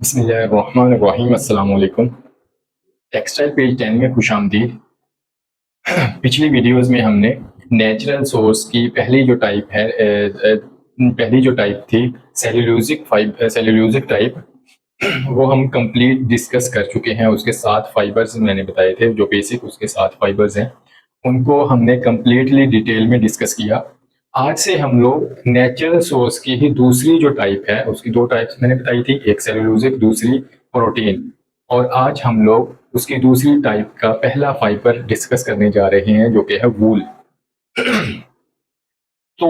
बिस्मिल्लाहिर्रहमानिर्रहीम। अस्सलाम वालेकुम। टेक्सटाइल पेज 10 में खुशामदीद। पिछली वीडियोस में हमने नेचुरल सोर्स की पहली जो टाइप थी सेल्यूलोजिक टाइप, वो हम कंप्लीट डिस्कस कर चुके हैं। उसके 7 फाइबर्स मैंने बताए थे, जो बेसिक उसके 7 फाइबर्स हैं, उनको हमने कंप्लीटली डिटेल में डिस्कस किया। आज से हम लोग नेचुरल सोर्स की ही दूसरी जो टाइप है, उसकी 2 टाइप्स मैंने बताई थी, एक सेल्यूलोजिक, दूसरी प्रोटीन। और आज हम लोग उसकी दूसरी टाइप का पहला फाइबर डिस्कस करने जा रहे हैं, जो कि है वूल। तो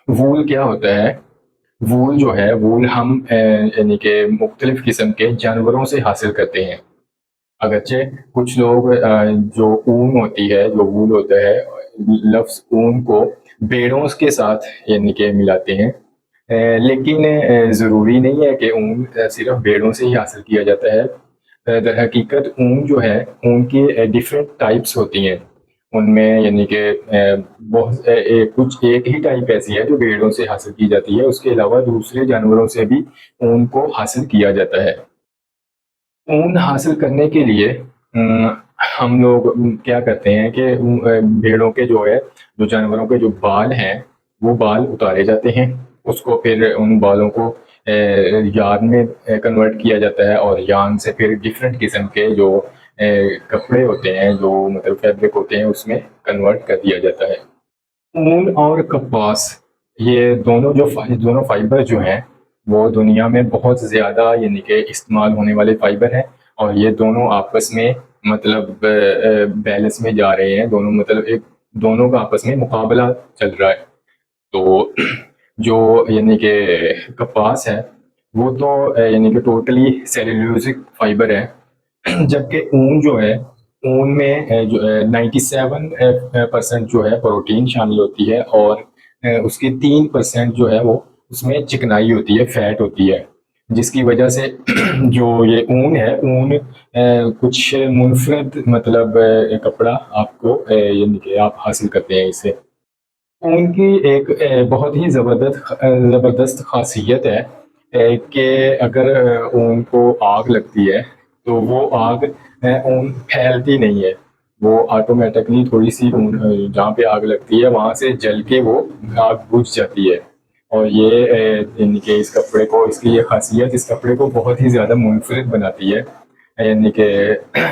वूल क्या होता है? वूल जो है, वूल हम यानी कि मुख्तलिफ किस्म के जानवरों से हासिल करते हैं। अगरचे कुछ लोग जो ऊन होती है, जो वूल होता है, लफ्ज़ ऊन को भेड़ों के साथ यानी कि मिलाते हैं। लेकिन ज़रूरी नहीं है कि ऊन सिर्फ भेड़ों से ही हासिल किया जाता है। दर हकीकत ऊन जो है, ऊन की डिफरेंट टाइप्स होती हैं। उनमें यानी कि कुछ एक ही टाइप ऐसी है जो भेड़ों से हासिल की जाती है। उसके अलावा दूसरे जानवरों से भी ऊन को हासिल किया जाता है। ऊन हासिल करने के लिए हम लोग क्या करते हैं कि भेड़ों के जो है, जो जानवरों के जो बाल हैं, वो बाल उतारे जाते हैं। उसको फिर उन बालों को यार्न में कन्वर्ट किया जाता है, और यार्न से फिर डिफरेंट किस्म के जो कपड़े होते हैं, जो मतलब फैब्रिक होते हैं, उसमें कन्वर्ट कर दिया जाता है। ऊन और कपास, ये दोनों फाइबर जो हैं, वो दुनिया में बहुत ज़्यादा यानी कि इस्तेमाल होने वाले फाइबर हैं। और ये दोनों आपस में मतलब बैलेंस में जा रहे हैं। दोनों का आपस में मुकाबला चल रहा है। तो जो यानी कि कपास है, वो तो यानी कि टोटली सेल्यूलोजिक फाइबर है। जबकि ऊन जो है, ऊन में जो 97% जो है प्रोटीन शामिल होती है, और उसकी 3% जो है वो उसमें चिकनाई होती है, फैट होती है। जिसकी वजह से जो ये ऊन है, ऊन कुछ मुनफरद मतलब कपड़ा आपको यानी कि आप हासिल करते हैं इससे। उनकी एक बहुत ही ज़बरदस्त ख़ासियत है कि अगर ऊन को आग लगती है, तो वो आग ऊन फैलती नहीं है। वो ऑटोमेटिकली थोड़ी-सी जहाँ पे आग लगती है, वहाँ से जल के वो आग बुझ जाती है। और ये यानी कि इस कपड़े को, इसकी ये ख़ासियत इस कपड़े को बहुत ही ज़्यादा मुनफ़रिद बनाती है, यानी कि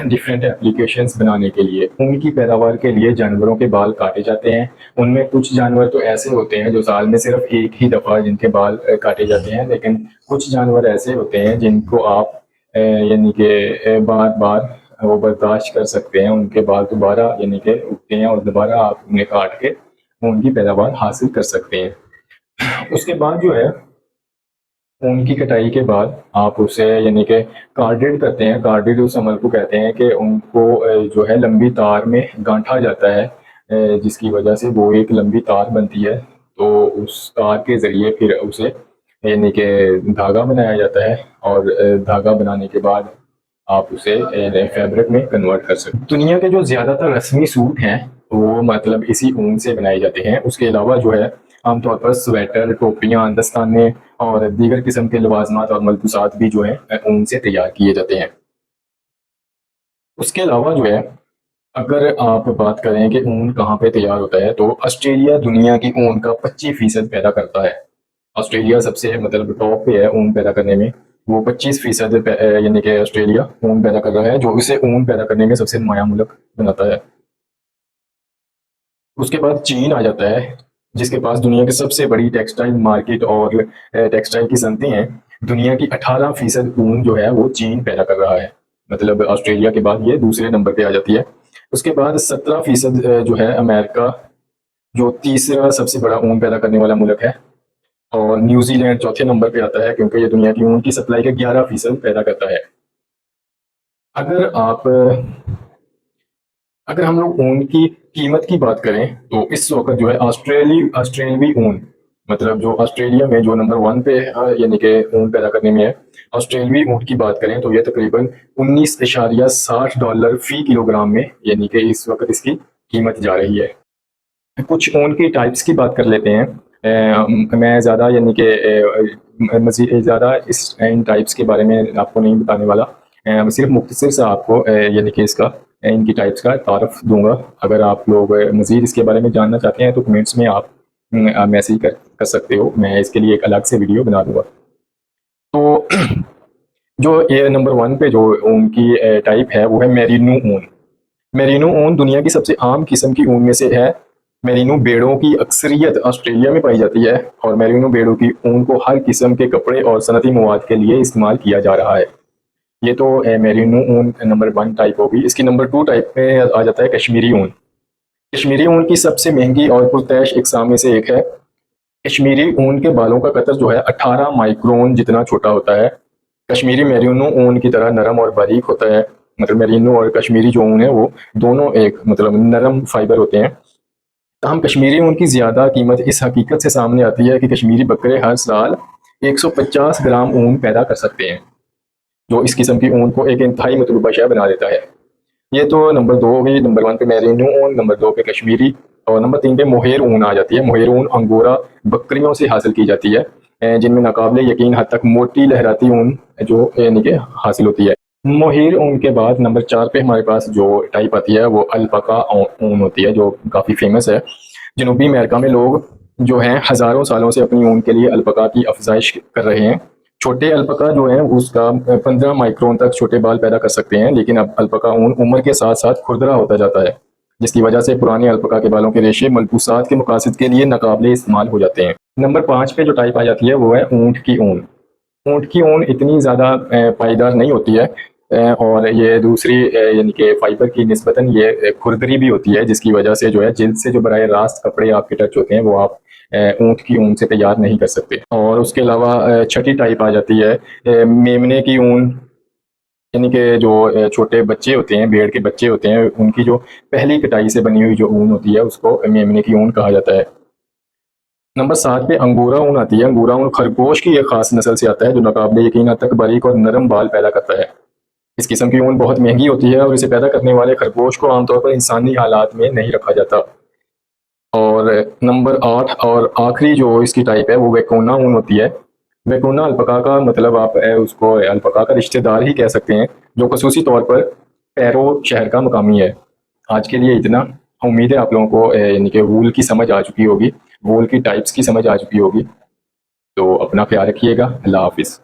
डिफरेंट एप्लीकेशंस बनाने के लिए। ऊन की पैदावार के लिए जानवरों के बाल काटे जाते हैं। उनमें कुछ जानवर तो ऐसे होते हैं जो साल में सिर्फ एक ही दफ़ा जिनके बाल काटे जाते हैं, लेकिन कुछ जानवर ऐसे होते हैं जिनको आप यानी कि बार-बार वो बर्दाश्त कर सकते हैं। उनके बाल दोबारा यानी कि उगते हैं, और दोबारा आप उन्हें काट के उनकी पैदावार हासिल कर सकते हैं। उसके बाद जो है, ऊन की कटाई के बाद आप उसे यानी कि कार्डेड करते हैं। कार्डेड उस अमल को कहते हैं कि उनको जो है लंबी तार में गांठा जाता है, जिसकी वजह से वो एक लंबी तार बनती है। तो उस तार के ज़रिए फिर उसे यानी कि धागा बनाया जाता है, और धागा बनाने के बाद आप उसे फैब्रिक में कन्वर्ट कर सकते हैं। दुनिया के जो ज़्यादातर रस्मी सूट हैं, वो मतलब इसी ऊन से बनाए जाते हैं। उसके अलावा जो है, आमतौर पर स्वेटर, टोपियाँ, दस्ताने और दीगर किस्म के लवाजमात और मलबूसात भी जो है ऊन से तैयार किए जाते हैं। उसके अलावा जो है, अगर आप बात करें कि ऊन कहाँ पे तैयार होता है, तो ऑस्ट्रेलिया दुनिया की ऊन का 25% पैदा करता है। ऑस्ट्रेलिया सबसे मतलब टॉप पे है ऊन पैदा करने में। वो 25% यानी कि ऑस्ट्रेलिया ऊन पैदा कर रहा है, जो इसे ऊन पैदा करने में सबसे नुमाया मुल्क बनाता है। उसके बाद चीन आ जाता है, जिसके पास दुनिया की सबसे बड़ी टेक्सटाइल मार्केट और टेक्सटाइल की सनतें हैं। दुनिया की 18% ऊन जो है वो चीन पैदा कर रहा है। मतलब ऑस्ट्रेलिया के बाद ये दूसरे नंबर पे आ जाती है। उसके बाद 17% जो है अमेरिका, जो तीसरा सबसे बड़ा ऊन पैदा करने वाला मुल्क है। और न्यूजीलैंड चौथे नंबर पे आता है, क्योंकि ये दुनिया की ऊन की सप्लाई का 11% पैदा करता है। अगर आप अगर हम लोग ऊन की कीमत की बात करें, तो इस वक्त जो है ऑस्ट्रेलवी ऊन, मतलब जो ऑस्ट्रेलिया में जो नंबर 1 पे यानी कि ऊन पैदा करने में है, ऑस्ट्रेलवी ऊन की बात करें तो ये तकरीबन $19.60 फी किलोग्राम में यानी कि इस वक्त इसकी कीमत जा रही है। कुछ ऊन की टाइप्स की बात कर लेते हैं। मैं ज़्यादा यानी कि मज़ीद ज़्यादा इन टाइप्स के बारे में आपको नहीं बताने वाला। सिर्फ मुख्तसर सा आपको यानी कि इसका इनकी टाइप्स का तारफ़ दूंगा। अगर आप लोग मज़ीद इसके बारे में जानना चाहते हैं तो कमेंट्स में आप मैसेज कर सकते हो, मैं इसके लिए एक अलग से वीडियो बना दूंगा। तो जो ये नंबर 1 पे जो ऊन की टाइप है वो है मेरिनो ऊन। मेरिनो ऊन दुनिया की सबसे आम किस्म की ऊन में से है। मेरिनो भेड़ों की अक्सरियत ऑस्ट्रेलिया में पाई जाती है और मेरिनो भेड़ों की ऊन को हर किस्म के कपड़े और सनती मवाद के लिए इस्तेमाल किया जा रहा है। ये तो मेरिनो ऊन नंबर 1 टाइप होगी। इसकी नंबर 2 टाइप में आ जाता है कश्मीरी ऊन। कश्मीरी ऊन की सबसे महंगी और पुरतैश इकसाम में से एक है। कश्मीरी ऊन के बालों का कतर जो है 18 माइक्रोन जितना छोटा होता है। कश्मीरी मेरिनो ऊन की तरह नरम और बारीक होता है। मतलब मेरिनो और कश्मीरी जो ऊन है वो दोनों एक मतलब नरम फाइबर होते हैं। ताहम कश्मीरी ऊन की ज़्यादा कीमत इस हकीकत से सामने आती है कि कश्मीरी बकरे हर साल 150 ग्राम ऊन पैदा कर सकते हैं, जो इस किस्म की ऊन को एक इंतहाई मतलूबा शय बना देता है। ये तो नंबर 2 हो गई। नंबर 1 पे मेरिनो ऊन, नंबर 2 पे कश्मीरी और नंबर 3 पे मोहेर ऊन आ जाती है। मोहेर ऊन अंगोरा बकरियों से हासिल की जाती है, जिनमें नाकाबिले यकीन हद तक मोटी लहराती ऊन जो यानी कि हासिल होती है। मोहेर ऊन के बाद नंबर 4 पे हमारे पास जो टाइप आती है वो अल्पाका ऊन होती है, जो काफ़ी फेमस है। जनूबी अमेरिका में लोग जो हैं हज़ारों सालों से अपनी ऊन के लिए अल्पाका की अफजाइश कर रहे हैं। छोटे अल्पाका जो है उसका 15 माइक्रोन तक छोटे बाल पैदा कर सकते हैं, लेकिन अब अल्पाका ऊन उम्र के साथ साथ खुरदरा होता जाता है, जिसकी वजह से पुराने अल्पाका के बालों के रेशे मलबूसात के मकासद के लिए नाकाबिले इस्तेमाल हो जाते हैं। नंबर 5 पे जो टाइप आ जाती है वो है ऊँट की ऊन। ऊँट की ऊन इतनी ज़्यादा पायदार नहीं होती है, और ये दूसरी यानी कि फाइबर की निस्बतन ये खुरदरी भी होती है, जिसकी वजह से जो है जिल्द से जो बराह रास्त कपड़े आपके टच होते हैं वो आप ऊँट की ऊन से तैयार नहीं कर सकते। और उसके अलावा छठी टाइप आ जाती है मेमने की ऊन, यानी कि जो छोटे बच्चे होते हैं, भेड़ के बच्चे होते हैं, उनकी जो पहली कटाई से बनी हुई जो ऊन होती है उसको मेमने की ऊन कहा जाता है। नंबर 7 पे अंगोरा ऊन आती है। अंगोरा ऊन खरगोश की एक खास नस्ल से आता है जो नाकाबिले यकीन हद तक बारीक और नरम बाल पैदा करता है। इस किस्म की ऊन बहुत महंगी होती है और इसे पैदा करने वाले खरगोश को आमतौर पर इंसानी हालात में नहीं रखा जाता। और नंबर 8 और आखिरी जो इसकी टाइप है वो वेकोना ऊन होती है। वेकोना अल्पका का मतलब आप उसको अल्पका का रिश्तेदार ही कह सकते हैं, जो खसूसी तौर पर पैरो शहर का मकामी है। आज के लिए इतना। उम्मीद है आप लोगों को यानी कि वूल की समझ आ चुकी होगी, वूल की टाइप्स की समझ आ चुकी होगी। तो अपना ख्याल रखिएगा। अल्लाह हाफिज़।